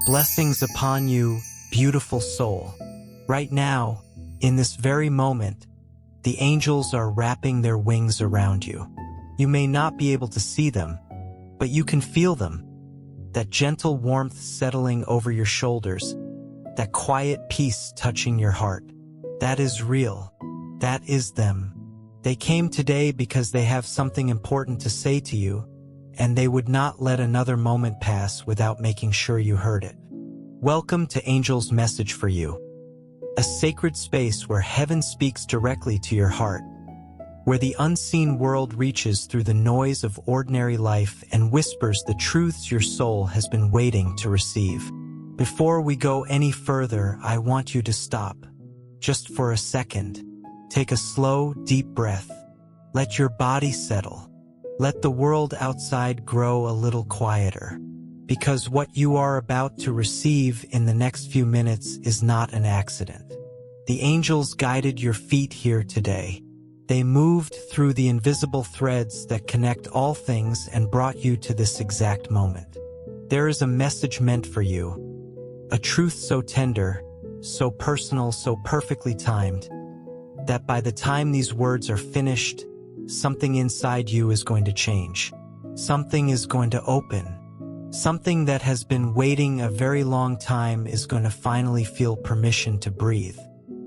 Blessings upon you, beautiful soul. Right now, in this very moment, the angels are wrapping their wings around you. You may not be able to see them, but you can feel them. That gentle warmth settling over your shoulders, that quiet peace touching your heart. That is real. That is them. They came today because they have something important to say to you, and they would not let another moment pass without making sure you heard it. Welcome to Angel's Message for You, a sacred space where heaven speaks directly to your heart, where the unseen world reaches through the noise of ordinary life and whispers the truths your soul has been waiting to receive. Before we go any further, I want you to stop, just for a second. Take a slow, deep breath. Let your body settle. Let the world outside grow a little quieter. Because what you are about to receive in the next few minutes is not an accident. The angels guided your feet here today. They moved through the invisible threads that connect all things and brought you to this exact moment. There is a message meant for you, a truth so tender, so personal, so perfectly timed, that by the time these words are finished, something inside you is going to change. Something is going to open. Something that has been waiting a very long time is going to finally feel permission to breathe.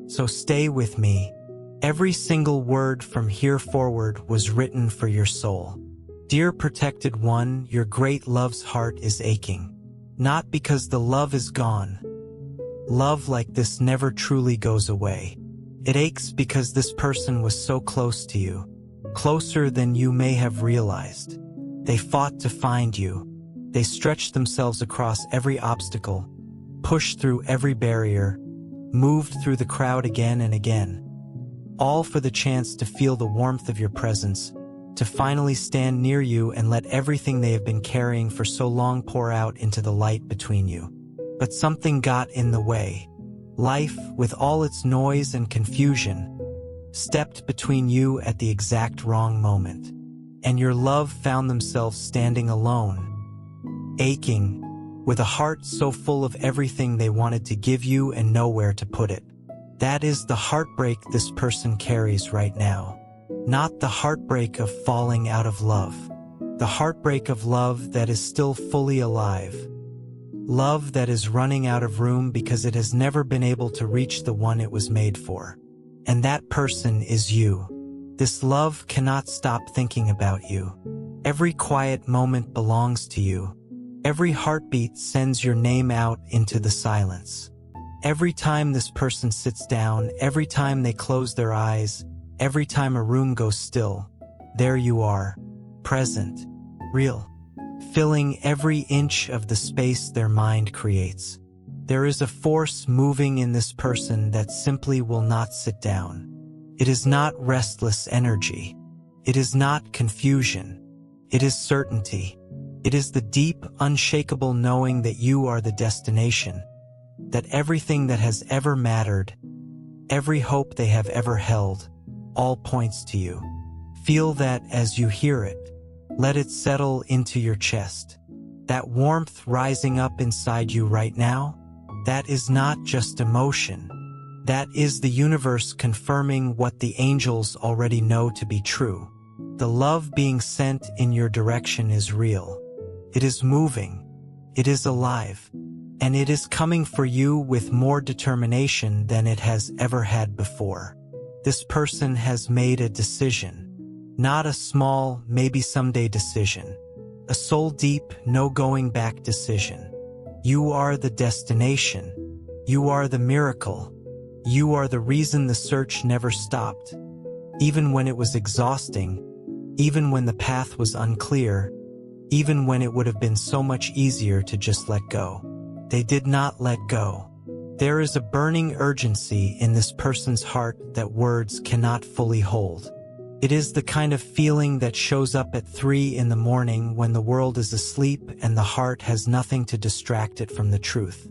So stay with me. Every single word from here forward was written for your soul. Dear protected one, your great love's heart is aching. Not because the love is gone. Love like this never truly goes away. It aches because this person was so close to you, closer than you may have realized. They fought to find you. They stretched themselves across every obstacle, pushed through every barrier, moved through the crowd again and again, all for the chance to feel the warmth of your presence, to finally stand near you and let everything they have been carrying for so long pour out into the light between you. But something got in the way. Life, with all its noise and confusion, stepped between you at the exact wrong moment, and your love found themselves standing alone, aching, with a heart so full of everything they wanted to give you and nowhere to put it. That is the heartbreak this person carries right now. Not the heartbreak of falling out of love. The heartbreak of love that is still fully alive. Love that is running out of room because it has never been able to reach the one it was made for. And that person is you. This love cannot stop thinking about you. Every quiet moment belongs to you. Every heartbeat sends your name out into the silence. Every time this person sits down, every time they close their eyes, every time a room goes still, there you are, present, real, filling every inch of the space their mind creates. There is a force moving in this person that simply will not sit down. It is not restless energy. It is not confusion. It is certainty. It is the deep, unshakable knowing that you are the destination, that everything that has ever mattered, every hope they have ever held, all points to you. Feel that as you hear it. Let it settle into your chest. That warmth rising up inside you right now, that is not just emotion. That is the universe confirming what the angels already know to be true. The love being sent in your direction is real. It is moving. It is alive. And it is coming for you with more determination than it has ever had before. This person has made a decision. Not a small, maybe someday decision. A soul-deep, no-going-back decision. You are the destination. You are the miracle. You are the reason the search never stopped. Even when it was exhausting, even when the path was unclear, even when it would have been so much easier to just let go. They did not let go. There is a burning urgency in this person's heart that words cannot fully hold. It is the kind of feeling that shows up at 3 in the morning when the world is asleep and the heart has nothing to distract it from the truth.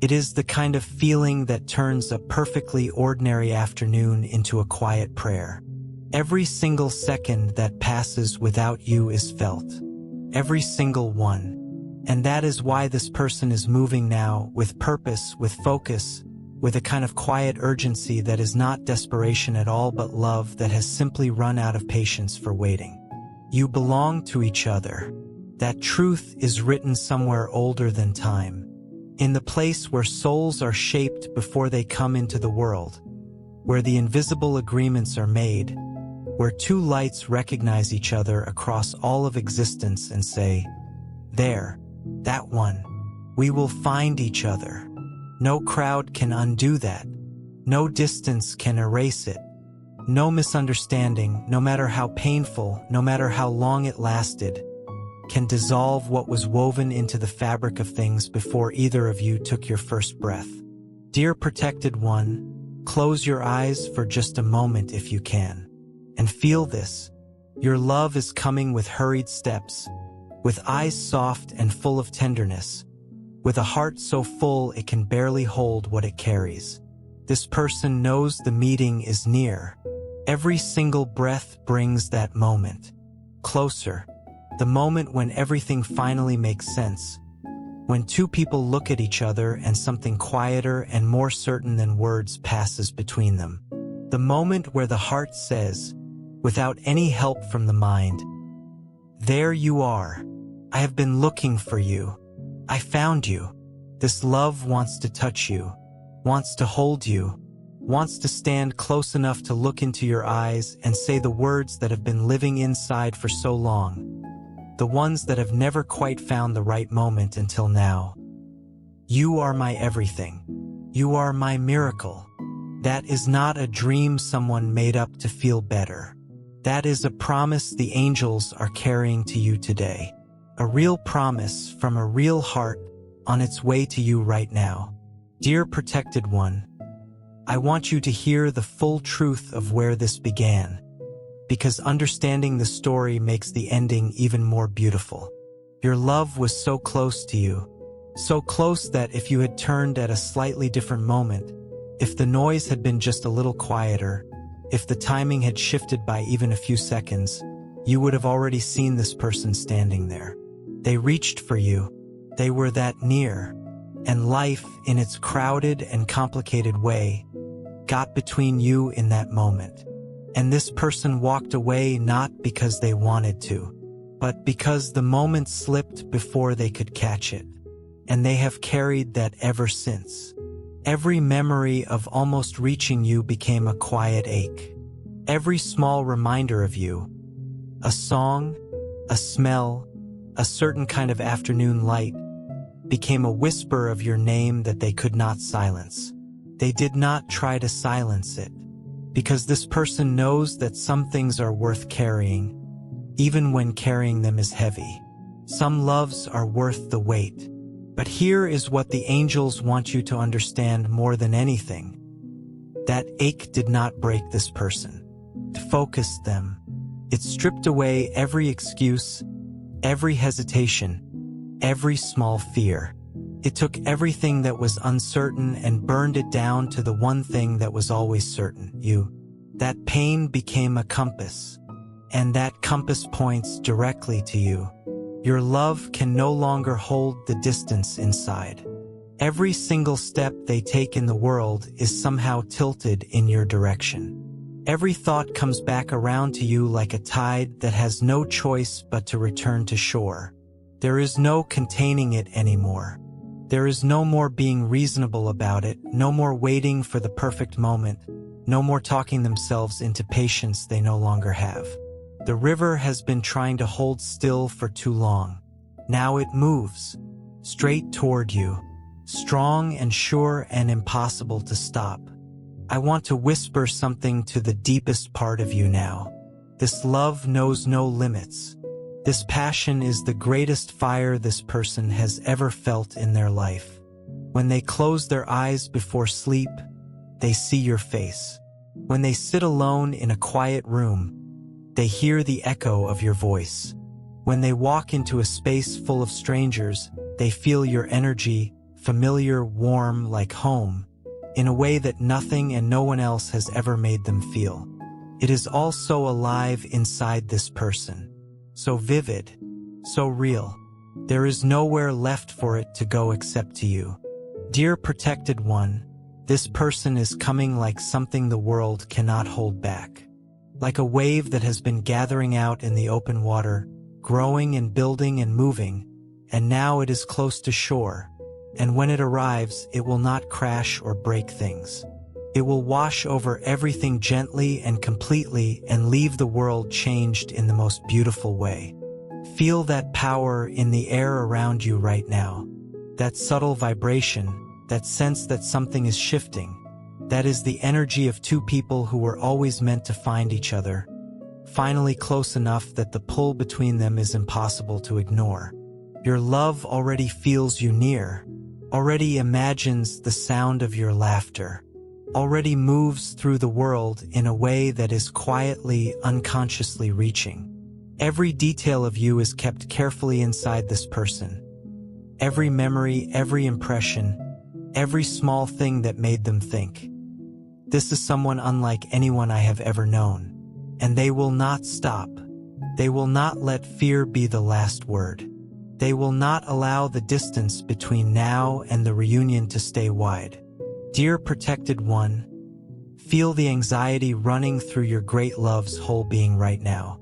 It is the kind of feeling that turns a perfectly ordinary afternoon into a quiet prayer. Every single second that passes without you is felt. Every single one. And that is why this person is moving now, with purpose, with focus, with a kind of quiet urgency that is not desperation at all but love that has simply run out of patience for waiting. You belong to each other. That truth is written somewhere older than time, in the place where souls are shaped before they come into the world, where the invisible agreements are made, where two lights recognize each other across all of existence and say, "There, that one. We will find each other." No crowd can undo that. No distance can erase it. No misunderstanding, no matter how painful, no matter how long it lasted, can dissolve what was woven into the fabric of things before either of you took your first breath. Dear protected one, close your eyes for just a moment if you can, and feel this. Your love is coming with hurried steps, with eyes soft and full of tenderness, with a heart so full it can barely hold what it carries. This person knows the meeting is near. Every single breath brings that moment closer, the moment when everything finally makes sense, when two people look at each other and something quieter and more certain than words passes between them. The moment where the heart says, without any help from the mind, "There you are. I have been looking for you. I found you." This love wants to touch you, wants to hold you, wants to stand close enough to look into your eyes and say the words that have been living inside for so long, the ones that have never quite found the right moment until now. You are my everything. You are my miracle. That is not a dream someone made up to feel better. That is a promise the angels are carrying to you today. A real promise from a real heart on its way to you right now. Dear protected one, I want you to hear the full truth of where this began, because understanding the story makes the ending even more beautiful. Your love was so close to you, so close that if you had turned at a slightly different moment, if the noise had been just a little quieter, if the timing had shifted by even a few seconds, you would have already seen this person standing there. They reached for you. They were that near. And life, in its crowded and complicated way, got between you in that moment. And this person walked away not because they wanted to, but because the moment slipped before they could catch it. And they have carried that ever since. Every memory of almost reaching you became a quiet ache. Every small reminder of you, a song, a smell, a certain kind of afternoon light, became a whisper of your name that they could not silence. They did not try to silence it, because this person knows that some things are worth carrying, even when carrying them is heavy. Some loves are worth the weight. But here is what the angels want you to understand more than anything. That ache did not break this person. It focused them. It stripped away every excuse, every hesitation, every small fear. It took everything that was uncertain and burned it down to the one thing that was always certain, you. That pain became a compass, and that compass points directly to you. Your love can no longer hold the distance inside. Every single step they take in the world is somehow tilted in your direction. Every thought comes back around to you like a tide that has no choice but to return to shore. There is no containing it anymore. There is no more being reasonable about it, no more waiting for the perfect moment, no more talking themselves into patience they no longer have. The river has been trying to hold still for too long. Now it moves, straight toward you, strong and sure and impossible to stop. I want to whisper something to the deepest part of you now. This love knows no limits. This passion is the greatest fire this person has ever felt in their life. When they close their eyes before sleep, they see your face. When they sit alone in a quiet room, they hear the echo of your voice. When they walk into a space full of strangers, they feel your energy, familiar, warm, like home, in a way that nothing and no one else has ever made them feel. It is all so alive inside this person, so vivid, so real. There is nowhere left for it to go except to you. Dear protected one, this person is coming like something the world cannot hold back. Like a wave that has been gathering out in the open water, growing and building and moving, and now it is close to shore. And when it arrives, it will not crash or break things. It will wash over everything gently and completely and leave the world changed in the most beautiful way. Feel that power in the air around you right now. That subtle vibration, that sense that something is shifting. That is the energy of two people who were always meant to find each other, finally close enough that the pull between them is impossible to ignore. Your love already feels you near, already imagines the sound of your laughter, already moves through the world in a way that is quietly, unconsciously reaching. Every detail of you is kept carefully inside this person. Every memory, every impression, every small thing that made them think. This is someone unlike anyone I have ever known. And they will not stop. They will not let fear be the last word. They will not allow the distance between now and the reunion to stay wide. Dear protected one, feel the anxiety running through your great love's whole being right now.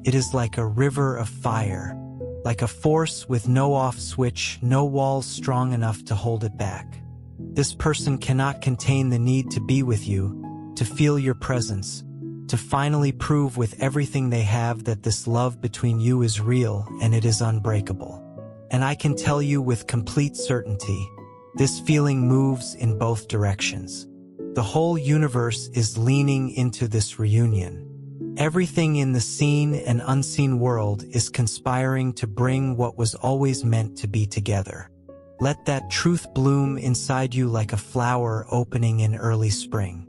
It is like a river of fire, like a force with no off switch, no walls strong enough to hold it back. This person cannot contain the need to be with you, to feel your presence, to finally prove with everything they have that this love between you is real and it is unbreakable. And I can tell you with complete certainty, this feeling moves in both directions. The whole universe is leaning into this reunion. Everything in the seen and unseen world is conspiring to bring what was always meant to be together. Let that truth bloom inside you like a flower opening in early spring.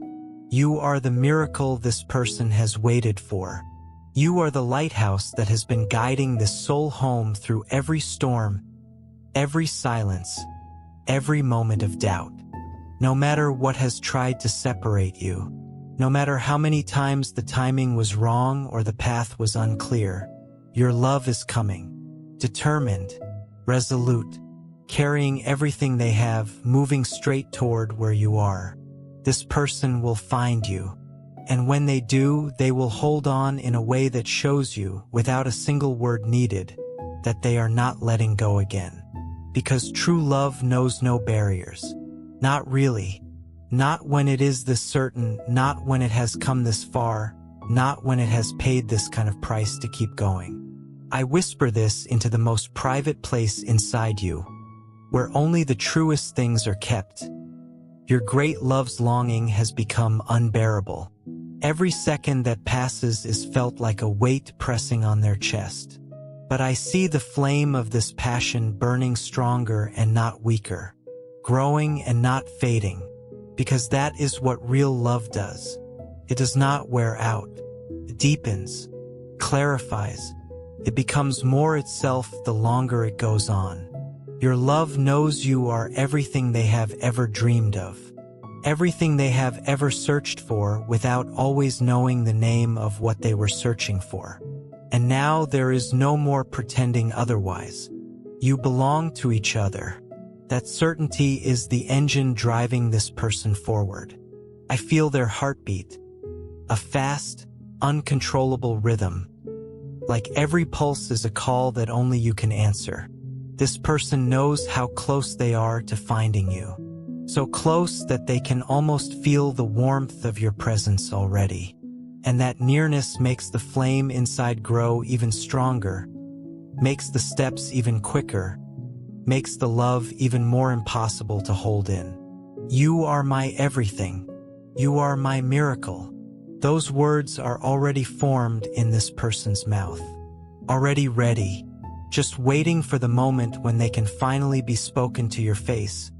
You are the miracle this person has waited for. You are the lighthouse that has been guiding this soul home through every storm, every silence, every moment of doubt. No matter what has tried to separate you, no matter how many times the timing was wrong or the path was unclear, your love is coming, determined, resolute, carrying everything they have, moving straight toward where you are. This person will find you, and when they do, they will hold on in a way that shows you, without a single word needed, that they are not letting go again. Because true love knows no barriers. Not really. Not when it is this certain, not when it has come this far, not when it has paid this kind of price to keep going. I whisper this into the most private place inside you, where only the truest things are kept. Your great love's longing has become unbearable. Every second that passes is felt like a weight pressing on their chest. But I see the flame of this passion burning stronger and not weaker, growing and not fading, because that is what real love does. It does not wear out. It deepens, clarifies. It becomes more itself the longer it goes on. Your love knows you are everything they have ever dreamed of, everything they have ever searched for without always knowing the name of what they were searching for. And now there is no more pretending otherwise. You belong to each other. That certainty is the engine driving this person forward. I feel their heartbeat, a fast, uncontrollable rhythm. Like every pulse is a call that only you can answer. This person knows how close they are to finding you. So close that they can almost feel the warmth of your presence already. And that nearness makes the flame inside grow even stronger, makes the steps even quicker, makes the love even more impossible to hold in. You are my everything. You are my miracle. Those words are already formed in this person's mouth, already ready, just waiting for the moment when they can finally be spoken to your face,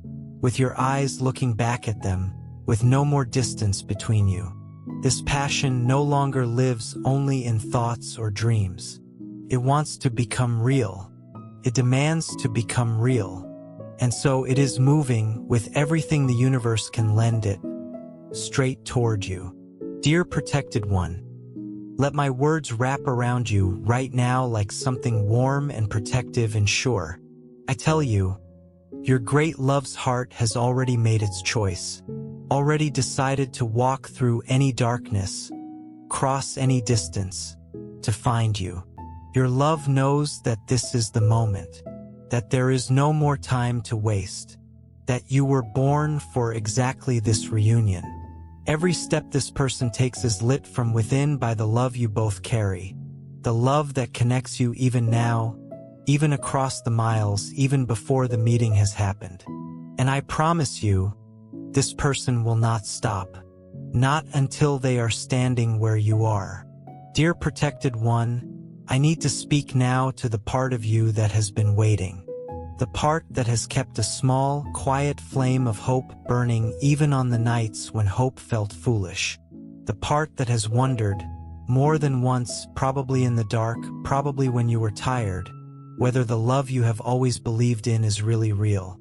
with your eyes looking back at them, with no more distance between you. This passion no longer lives only in thoughts or dreams. It wants to become real. It demands to become real. And so it is moving with everything the universe can lend it, straight toward you. Dear protected one, Let my words wrap around you right now like something warm and protective and sure. I tell you, your great love's heart has already made its choice, already decided to walk through any darkness, cross any distance, to find you. Your love knows that this is the moment, that there is no more time to waste, that you were born for exactly this reunion. Every step this person takes is lit from within by the love you both carry, the love that connects you even now, even across the miles, even before the meeting has happened. And I promise you, this person will not stop, not until they are standing where you are. Dear protected one, I need to speak now to the part of you that has been waiting, the part that has kept a small, quiet flame of hope burning even on the nights when hope felt foolish, the part that has wondered, more than once, probably in the dark, probably when you were tired, whether the love you have always believed in is really real,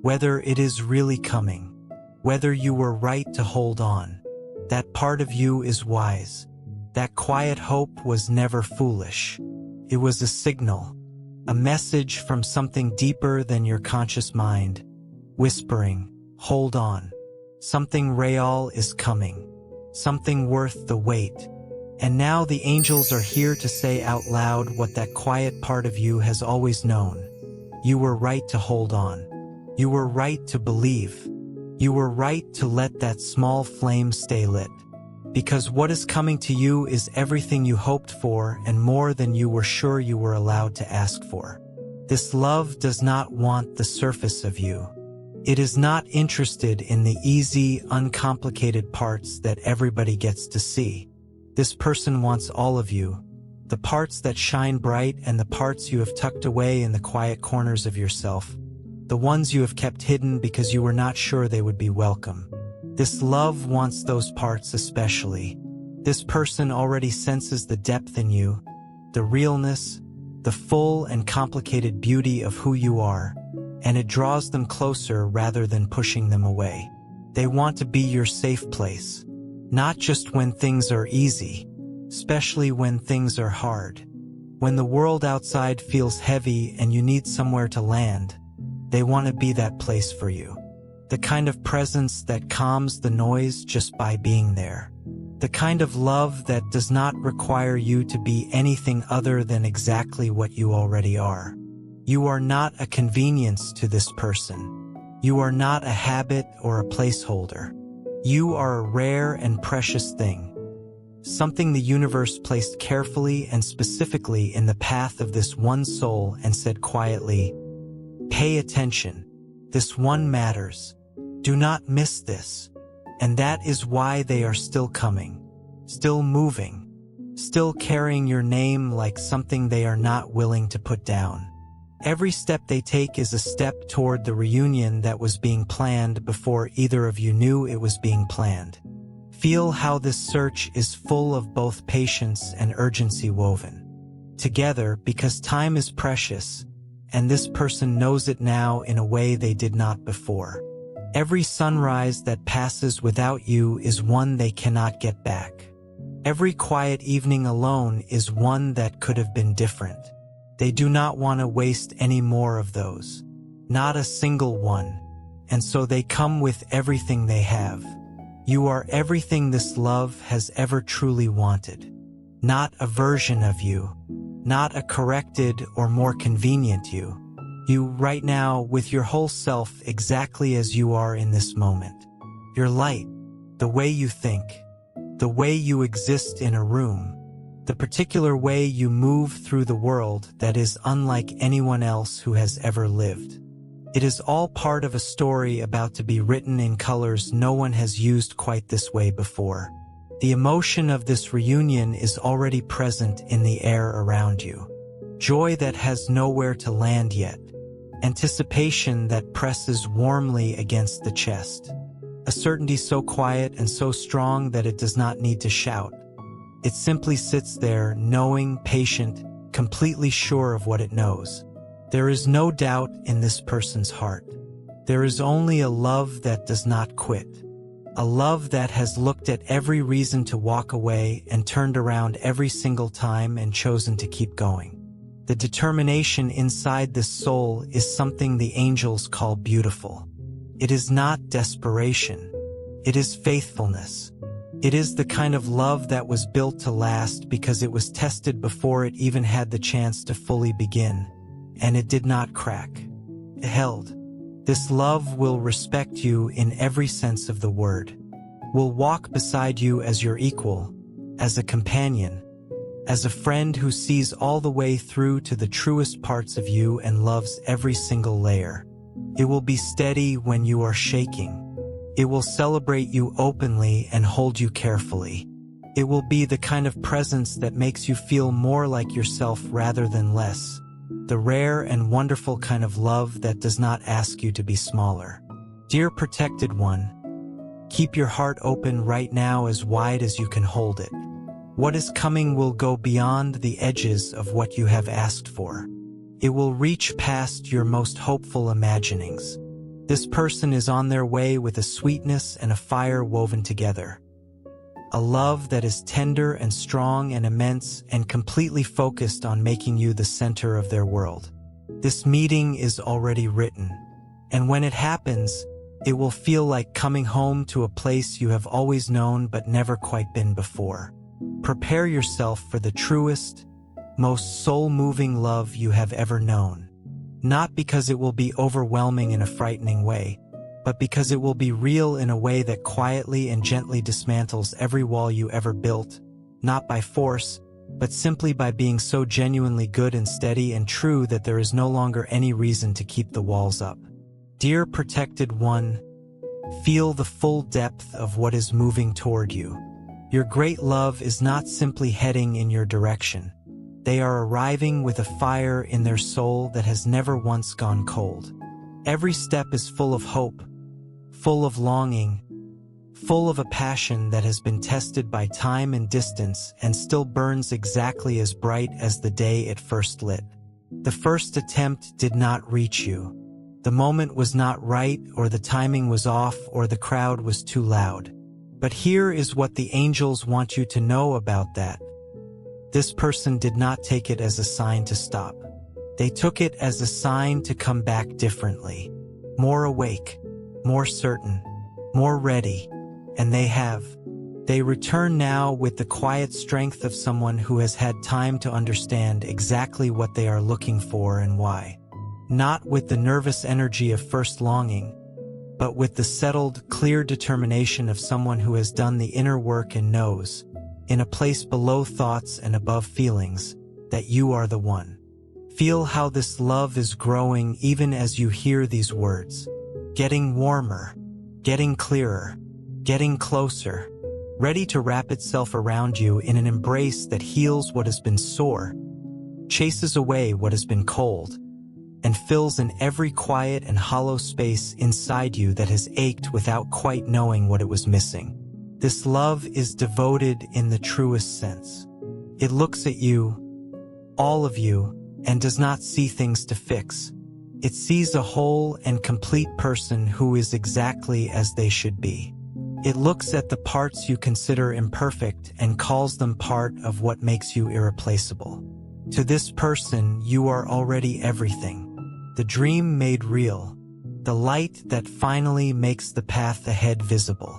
whether it is really coming, whether you were right to hold on. That part of you is wise. That quiet hope was never foolish. It was a signal, a message from something deeper than your conscious mind, whispering, hold on. Something real is coming, something worth the wait. And now the angels are here to say out loud what that quiet part of you has always known. You were right to hold on. You were right to believe. You were right to let that small flame stay lit. Because what is coming to you is everything you hoped for and more than you were sure you were allowed to ask for. This love does not want the surface of you. It is not interested in the easy, uncomplicated parts that everybody gets to see. This person wants all of you, the parts that shine bright and the parts you have tucked away in the quiet corners of yourself, the ones you have kept hidden because you were not sure they would be welcome. This love wants those parts especially. This person already senses the depth in you, the realness, the full and complicated beauty of who you are, and it draws them closer rather than pushing them away. They want to be your safe place. Not just when things are easy, especially when things are hard. When the world outside feels heavy and you need somewhere to land, they want to be that place for you. The kind of presence that calms the noise just by being there. The kind of love that does not require you to be anything other than exactly what you already are. You are not a convenience to this person. You are not a habit or a placeholder. You are a rare and precious thing, something the universe placed carefully and specifically in the path of this one soul and said quietly, pay attention, this one matters, do not miss this. And that is why they are still coming, still moving, still carrying your name like something they are not willing to put down. Every step they take is a step toward the reunion that was being planned before either of you knew it was being planned. Feel how this search is full of both patience and urgency woven together because time is precious, and this person knows it now in a way they did not before. Every sunrise that passes without you is one they cannot get back. Every quiet evening alone is one that could have been different. They do not want to waste any more of those. Not a single one. And so they come with everything they have. You are everything this love has ever truly wanted. Not a version of you. Not a corrected or more convenient you. You right now with your whole self exactly as you are in this moment. Your light, the way you think, the way you exist in a room, the particular way you move through the world that is unlike anyone else who has ever lived. It is all part of a story about to be written in colors no one has used quite this way before. The emotion of this reunion is already present in the air around you. Joy that has nowhere to land yet. Anticipation that presses warmly against the chest. A certainty so quiet and so strong that it does not need to shout. It simply sits there, knowing, patient, completely sure of what it knows. There is no doubt in this person's heart. There is only a love that does not quit. A love that has looked at every reason to walk away and turned around every single time and chosen to keep going. The determination inside this soul is something the angels call beautiful. It is not desperation. It is faithfulness. It is the kind of love that was built to last because it was tested before it even had the chance to fully begin, and it did not crack. It held. This love will respect you in every sense of the word, will walk beside you as your equal, as a companion, as a friend who sees all the way through to the truest parts of you and loves every single layer. It will be steady when you are shaking. It will celebrate you openly and hold you carefully. It will be the kind of presence that makes you feel more like yourself rather than less. The rare and wonderful kind of love that does not ask you to be smaller. Dear protected one, keep your heart open right now as wide as you can hold it. What is coming will go beyond the edges of what you have asked for. It will reach past your most hopeful imaginings. This person is on their way with a sweetness and a fire woven together. A love that is tender and strong and immense and completely focused on making you the center of their world. This meeting is already written, and when it happens, it will feel like coming home to a place you have always known but never quite been before. Prepare yourself for the truest, most soul-moving love you have ever known. Not because it will be overwhelming in a frightening way, but because it will be real in a way that quietly and gently dismantles every wall you ever built, not by force, but simply by being so genuinely good and steady and true that there is no longer any reason to keep the walls up. Dear protected one, feel the full depth of what is moving toward you. Your great love is not simply heading in your direction. They are arriving with a fire in their soul that has never once gone cold. Every step is full of hope, full of longing, full of a passion that has been tested by time and distance and still burns exactly as bright as the day it first lit. The first attempt did not reach you. The moment was not right, or the timing was off, or the crowd was too loud. But here is what the angels want you to know about that. This person did not take it as a sign to stop. They took it as a sign to come back differently, more awake, more certain, more ready, and they have. They return now with the quiet strength of someone who has had time to understand exactly what they are looking for and why. Not with the nervous energy of first longing, but with the settled, clear determination of someone who has done the inner work and knows, in a place below thoughts and above feelings, that you are the one. Feel how this love is growing even as you hear these words. Getting warmer, getting clearer, getting closer, ready to wrap itself around you in an embrace that heals what has been sore, chases away what has been cold, and fills in every quiet and hollow space inside you that has ached without quite knowing what it was missing. This love is devoted in the truest sense. It looks at you, all of you, and does not see things to fix. It sees a whole and complete person who is exactly as they should be. It looks at the parts you consider imperfect and calls them part of what makes you irreplaceable. To this person, you are already everything. The dream made real. The light that finally makes the path ahead visible.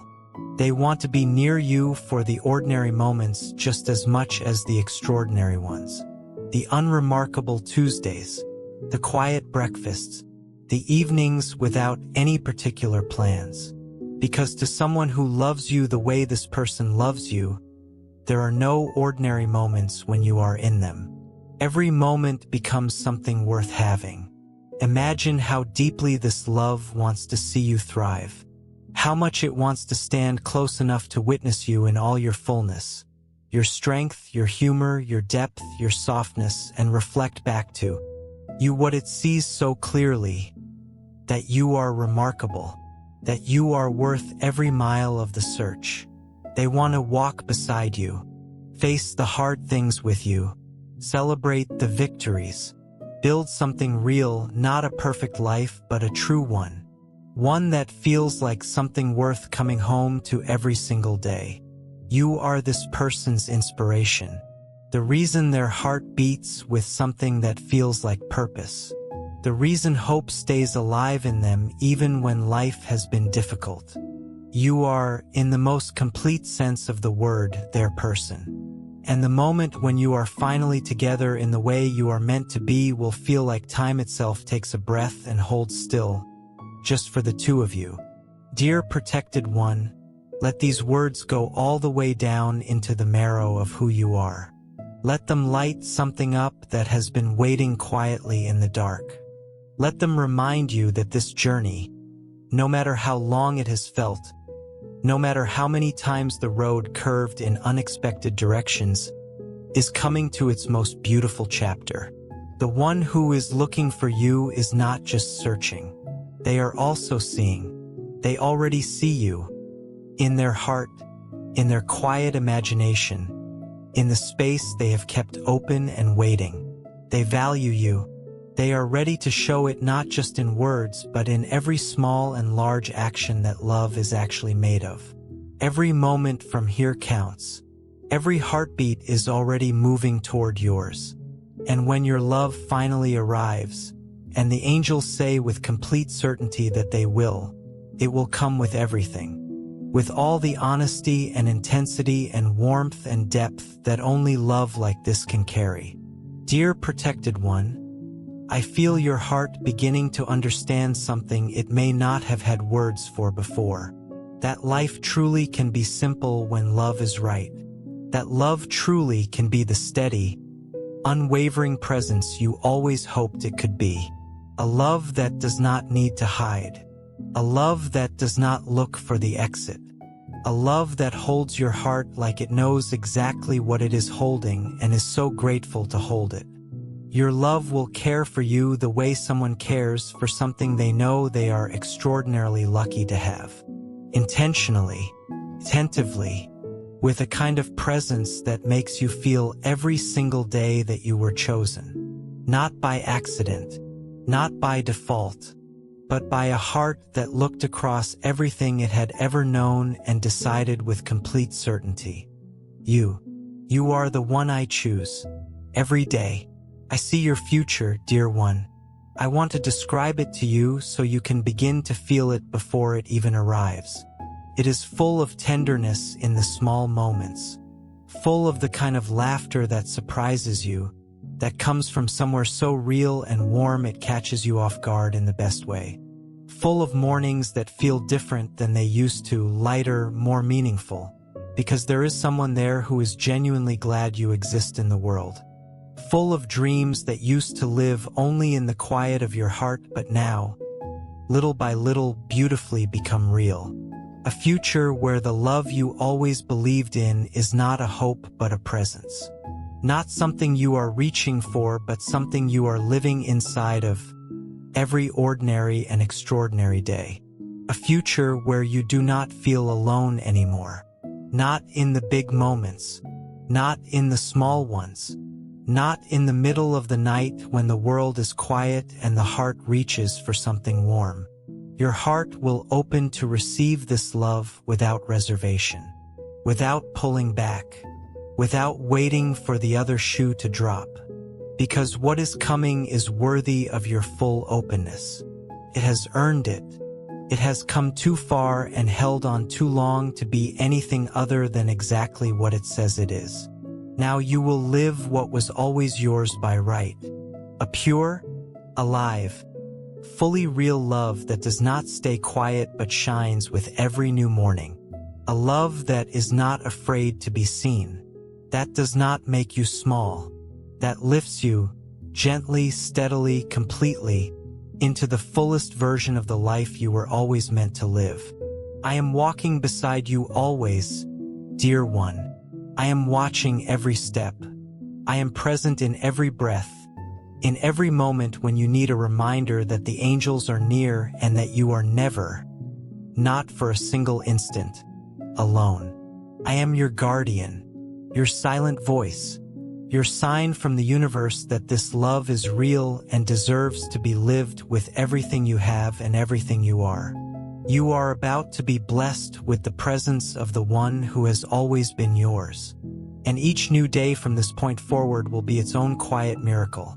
They want to be near you for the ordinary moments just as much as the extraordinary ones. The unremarkable Tuesdays, the quiet breakfasts, the evenings without any particular plans. Because to someone who loves you the way this person loves you, there are no ordinary moments when you are in them. Every moment becomes something worth having. Imagine how deeply this love wants to see you thrive. How much it wants to stand close enough to witness you in all your fullness, your strength, your humor, your depth, your softness, and reflect back to you what it sees so clearly, that you are remarkable, that you are worth every mile of the search. They want to walk beside you, face the hard things with you, celebrate the victories, build something real, not a perfect life, but a true one. one that feels like something worth coming home to every single day. You are this person's inspiration, the reason their heart beats with something that feels like purpose, the reason hope stays alive in them even when life has been difficult. You are, in the most complete sense of the word, their person. And the moment when you are finally together in the way you are meant to be will feel like time itself takes a breath and holds still, just for the two of you. Dear protected one, let these words go all the way down into the marrow of who you are. Let them light something up that has been waiting quietly in the dark. Let them remind you that this journey, no matter how long it has felt, no matter how many times the road curved in unexpected directions, is coming to its most beautiful chapter. The one who is looking for you is not just searching. They are also seeing. They already see you. In their heart, in their quiet imagination, in the space they have kept open and waiting. They value you. They are ready to show it not just in words, but in every small and large action that love is actually made of. Every moment from here counts. Every heartbeat is already moving toward yours. And when your love finally arrives, and the angels say with complete certainty that they will, it will come with everything. With all the honesty and intensity and warmth and depth that only love like this can carry. Dear protected one, I feel your heart beginning to understand something it may not have had words for before. That life truly can be simple when love is right. That love truly can be the steady, unwavering presence you always hoped it could be. A love that does not need to hide. A love that does not look for the exit. A love that holds your heart like it knows exactly what it is holding and is so grateful to hold it. Your love will care for you the way someone cares for something they know they are extraordinarily lucky to have. Intentionally, attentively, with a kind of presence that makes you feel every single day that you were chosen. Not by accident, not by default, but by a heart that looked across everything it had ever known and decided with complete certainty. You are the one I choose. Every day, I see your future, dear one. I want to describe it to you so you can begin to feel it before it even arrives. It is full of tenderness in the small moments, full of the kind of laughter that surprises you, that comes from somewhere so real and warm it catches you off guard in the best way. Full of mornings that feel different than they used to, lighter, more meaningful, because there is someone there who is genuinely glad you exist in the world. Full of dreams that used to live only in the quiet of your heart but now, little by little, beautifully become real. A future where the love you always believed in is not a hope but a presence. Not something you are reaching for, but something you are living inside of every ordinary and extraordinary day. A future where you do not feel alone anymore. Not in the big moments. Not in the small ones. Not in the middle of the night when the world is quiet and the heart reaches for something warm. Your heart will open to receive this love without reservation, without pulling back, without waiting for the other shoe to drop. Because what is coming is worthy of your full openness. It has earned it. It has come too far and held on too long to be anything other than exactly what it says it is. Now you will live what was always yours by right. A pure, alive, fully real love that does not stay quiet but shines with every new morning. A love that is not afraid to be seen. That does not make you small. That lifts you, gently, steadily, completely, into the fullest version of the life you were always meant to live. I am walking beside you always, dear one. I am watching every step. I am present in every breath, in every moment when you need a reminder that the angels are near and that you are never, not for a single instant, alone. I am your guardian, your silent voice, your sign from the universe that this love is real and deserves to be lived with everything you have and everything you are. You are about to be blessed with the presence of the one who has always been yours. And each new day from this point forward will be its own quiet miracle.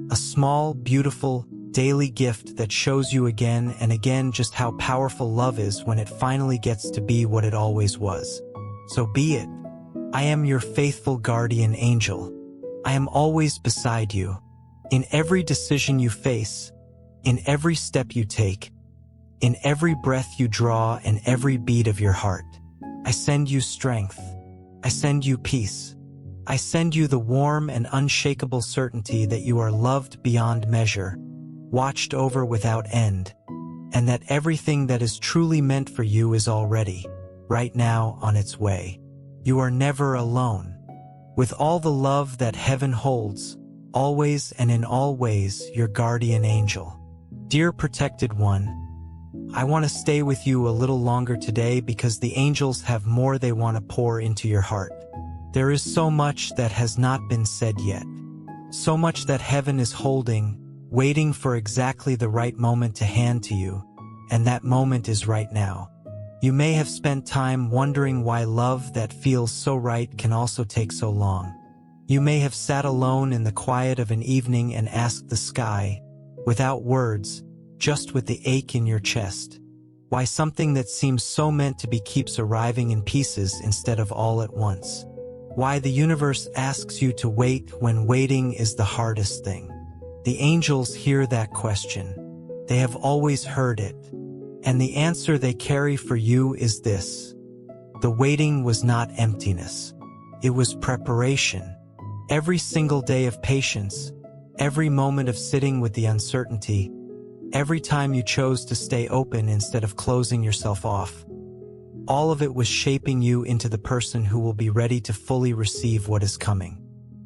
A small, beautiful, daily gift that shows you again and again just how powerful love is when it finally gets to be what it always was. So be it. I am your faithful guardian angel. I am always beside you. In every decision you face, in every step you take, in every breath you draw and every beat of your heart, I send you strength. I send you peace. I send you the warm and unshakable certainty that you are loved beyond measure, watched over without end, and that everything that is truly meant for you is already, right now, on its way. You are never alone. With all the love that heaven holds, always and in all ways, your guardian angel. Dear protected one, I want to stay with you a little longer today because the angels have more they want to pour into your heart. There is so much that has not been said yet. So much that heaven is holding, waiting for exactly the right moment to hand to you, and that moment is right now. You may have spent time wondering why love that feels so right can also take so long. You may have sat alone in the quiet of an evening and asked the sky, without words, just with the ache in your chest, why something that seems so meant to be keeps arriving in pieces instead of all at once. Why the universe asks you to wait when waiting is the hardest thing. The angels hear that question. They have always heard it. And the answer they carry for you is this. The waiting was not emptiness. It was preparation. Every single day of patience, every moment of sitting with the uncertainty, every time you chose to stay open instead of closing yourself off, all of it was shaping you into the person who will be ready to fully receive what is coming.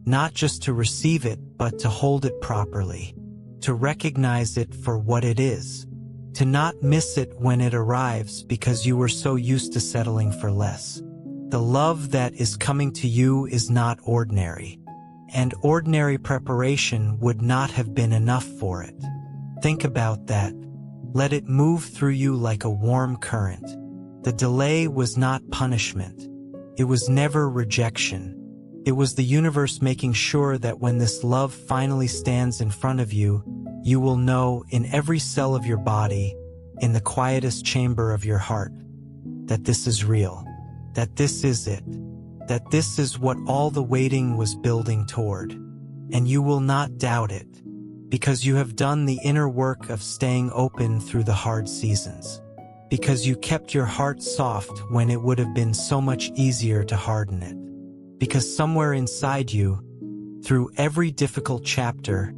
Not just to receive it, but to hold it properly, to recognize it for what it is, to not miss it when it arrives because you were so used to settling for less. The love that is coming to you is not ordinary, and ordinary preparation would not have been enough for it. Think about that. Let it move through you like a warm current. The delay was not punishment. It was never rejection. It was the universe making sure that when this love finally stands in front of you, you will know in every cell of your body, in the quietest chamber of your heart, that this is real, that this is it, that this is what all the waiting was building toward. And you will not doubt it, because you have done the inner work of staying open through the hard seasons, because you kept your heart soft when it would have been so much easier to harden it, because somewhere inside you, through every difficult chapter,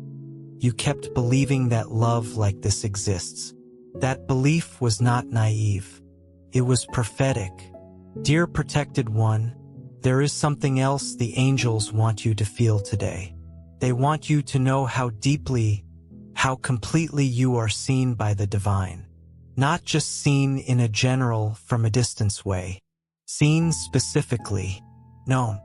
you kept believing that love like this exists. That belief was not naive. It was prophetic. Dear protected one, there is something else the angels want you to feel today. They want you to know how deeply, how completely you are seen by the divine. Not just seen in a general, from a distance way. Seen specifically. No,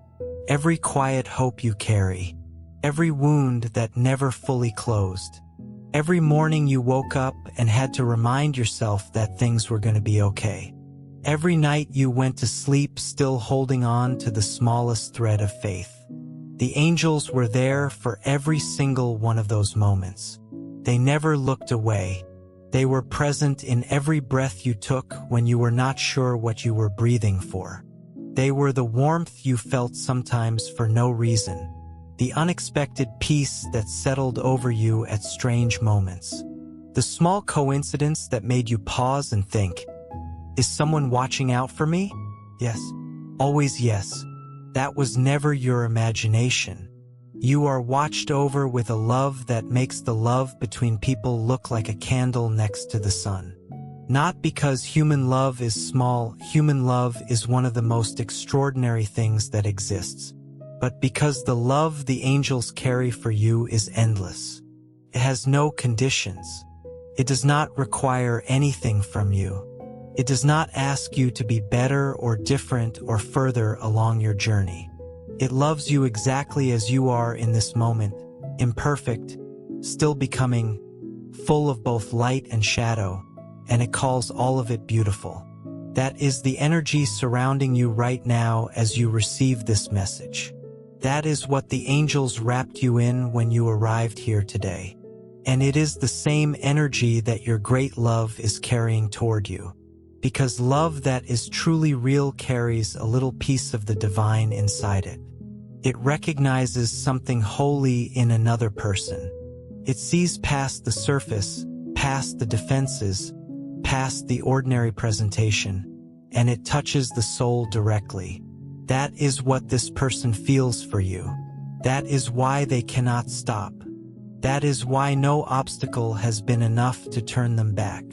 every quiet hope you carry. Every wound that never fully closed. Every morning you woke up and had to remind yourself that things were going to be okay. Every night you went to sleep still holding on to the smallest thread of faith. The angels were there for every single one of those moments. They never looked away. They were present in every breath you took when you were not sure what you were breathing for. They were the warmth you felt sometimes for no reason. The unexpected peace that settled over you at strange moments. The small coincidence that made you pause and think, is someone watching out for me? Yes. Always yes. That was never your imagination. You are watched over with a love that makes the love between people look like a candle next to the sun. Not because human love is small, human love is one of the most extraordinary things that exists. But because the love the angels carry for you is endless. It has no conditions. It does not require anything from you. It does not ask you to be better or different or further along your journey. It loves you exactly as you are in this moment, imperfect, still becoming, full of both light and shadow, and it calls all of it beautiful. That is the energy surrounding you right now as you receive this message. That is what the angels wrapped you in when you arrived here today. And it is the same energy that your great love is carrying toward you. Because love that is truly real carries a little piece of the divine inside it. It recognizes something holy in another person. It sees past the surface, past the defenses, past the ordinary presentation, and it touches the soul directly. That is what this person feels for you. That is why they cannot stop. That is why no obstacle has been enough to turn them back.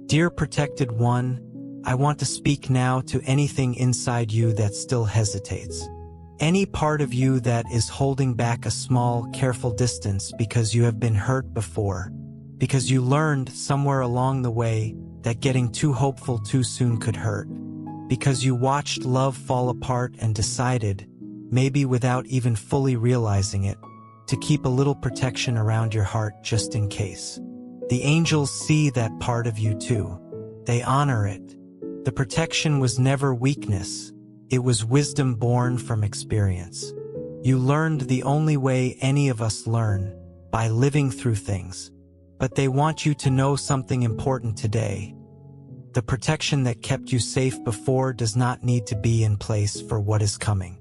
Dear protected one, I want to speak now to anything inside you that still hesitates. Any part of you that is holding back a small, careful distance because you have been hurt before, because you learned somewhere along the way that getting too hopeful too soon could hurt, because you watched love fall apart and decided, maybe without even fully realizing it, to keep a little protection around your heart just in case. The angels see that part of you too. They honor it. The protection was never weakness. It was wisdom born from experience. You learned the only way any of us learn, by living through things. But they want you to know something important today. The protection that kept you safe before does not need to be in place for what is coming.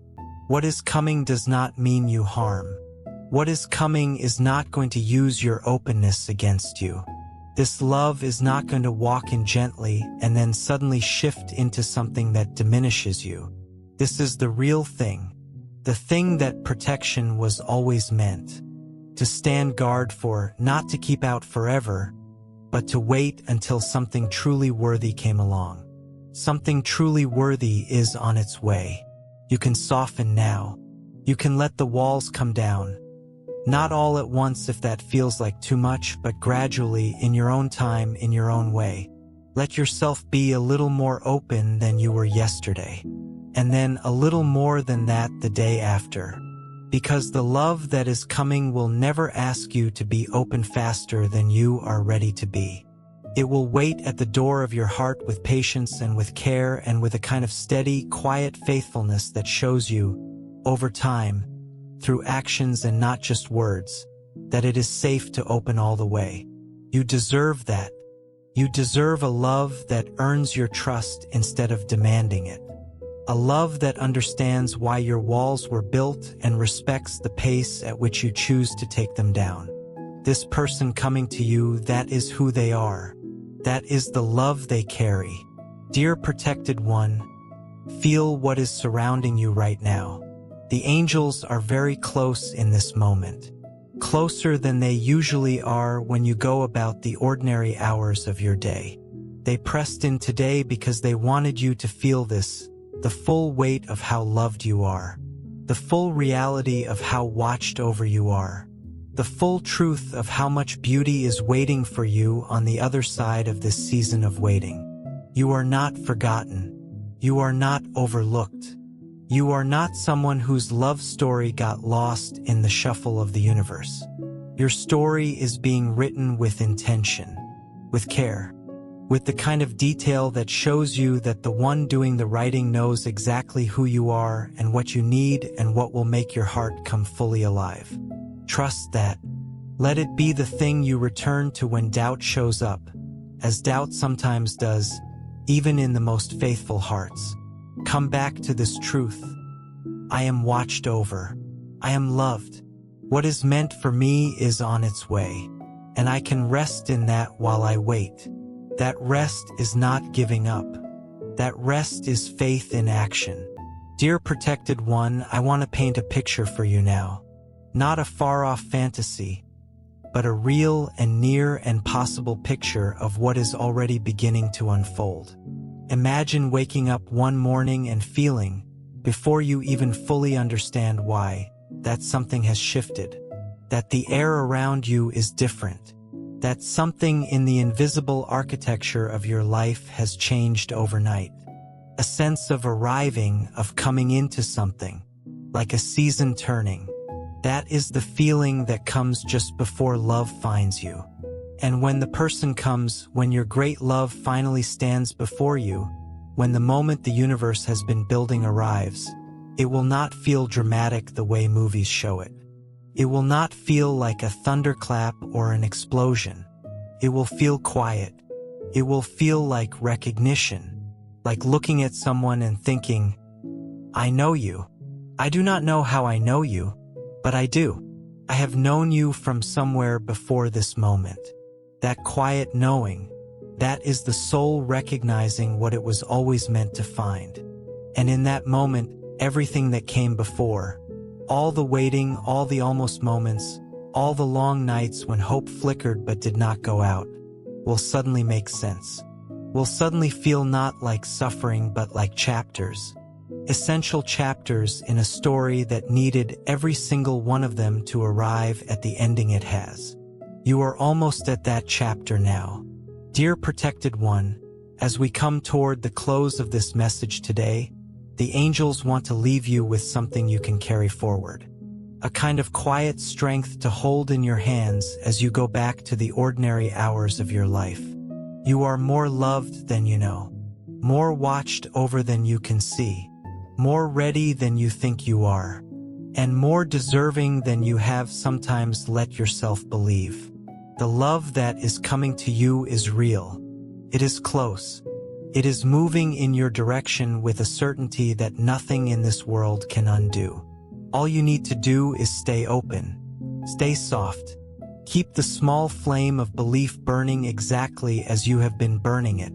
What is coming does not mean you harm. What is coming is not going to use your openness against you. This love is not going to walk in gently and then suddenly shift into something that diminishes you. This is the real thing, the thing that protection was always meant. To stand guard for, not to keep out forever, but to wait until something truly worthy came along. Something truly worthy is on its way. You can soften now. You can let the walls come down. Not all at once if that feels like too much, but gradually, in your own time, in your own way. Let yourself be a little more open than you were yesterday. And then a little more than that the day after. Because the love that is coming will never ask you to be open faster than you are ready to be. It will wait at the door of your heart with patience and with care and with a kind of steady, quiet faithfulness that shows you, over time, through actions and not just words, that it is safe to open all the way. You deserve that. You deserve a love that earns your trust instead of demanding it. A love that understands why your walls were built and respects the pace at which you choose to take them down. This person coming to you, that is who they are. That is the love they carry. Dear protected one, feel what is surrounding you right now. The angels are very close in this moment. Closer than they usually are when you go about the ordinary hours of your day. They pressed in today because they wanted you to feel this, the full weight of how loved you are, the full reality of how watched over you are, the full truth of how much beauty is waiting for you on the other side of this season of waiting. You are not forgotten. You are not overlooked. You are not someone whose love story got lost in the shuffle of the universe. Your story is being written with intention, with care, with the kind of detail that shows you that the one doing the writing knows exactly who you are and what you need and what will make your heart come fully alive. Trust that. Let it be the thing you return to when doubt shows up, as doubt sometimes does, even in the most faithful hearts. Come back to this truth. I am watched over. I am loved. What is meant for me is on its way, and I can rest in that while I wait. That rest is not giving up. That rest is faith in action. Dear protected one, I want to paint a picture for you now. Not a far-off fantasy, but a real and near and possible picture of what is already beginning to unfold. Imagine waking up one morning and feeling, before you even fully understand why, that something has shifted, that the air around you is different, that something in the invisible architecture of your life has changed overnight. A sense of arriving, of coming into something, like a season turning. That is the feeling that comes just before love finds you. And when the person comes, when your great love finally stands before you, when the moment the universe has been building arrives, it will not feel dramatic the way movies show it. It will not feel like a thunderclap or an explosion. It will feel quiet. It will feel like recognition, like looking at someone and thinking, I know you. I do not know how I know you, but I do. I have known you from somewhere before this moment. That quiet knowing, that is the soul recognizing what it was always meant to find. And in that moment, everything that came before, all the waiting, all the almost moments, all the long nights when hope flickered but did not go out, will suddenly make sense. Will suddenly feel not like suffering but like chapters. Essential chapters in a story that needed every single one of them to arrive at the ending it has. You are almost at that chapter now. Dear protected one, as we come toward the close of this message today, the angels want to leave you with something you can carry forward. A kind of quiet strength to hold in your hands as you go back to the ordinary hours of your life. You are more loved than you know, more watched over than you can see, more ready than you think you are, and more deserving than you have sometimes let yourself believe. The love that is coming to you is real. It is close. It is moving in your direction with a certainty that nothing in this world can undo. All you need to do is stay open, stay soft, keep the small flame of belief burning exactly as you have been burning it,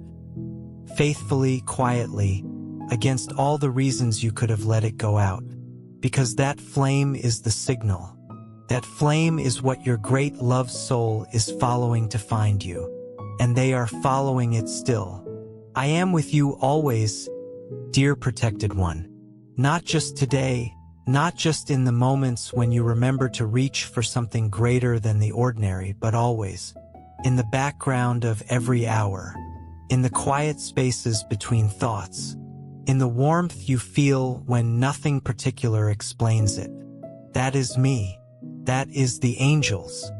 faithfully, quietly, against all the reasons you could have let it go out, because that flame is the signal. That flame is what your great love soul is following to find you, and they are following it still. I am with you always, dear protected one. Not just today, not just in the moments when you remember to reach for something greater than the ordinary, but always, in the background of every hour, in the quiet spaces between thoughts, in the warmth you feel when nothing particular explains it. That is me. That is the angels.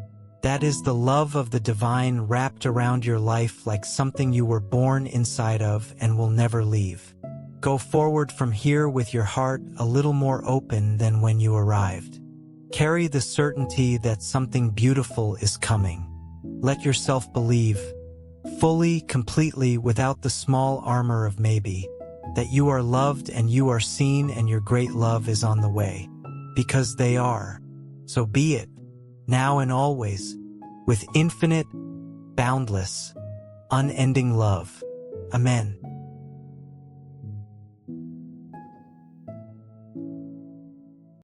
That is the love of the divine wrapped around your life like something you were born inside of and will never leave. Go forward from here with your heart a little more open than when you arrived. Carry the certainty that something beautiful is coming. Let yourself believe, fully, completely, without the small armor of maybe, that you are loved and you are seen and your great love is on the way. Because they are. So be it, now and always, with infinite, boundless, unending love. Amen.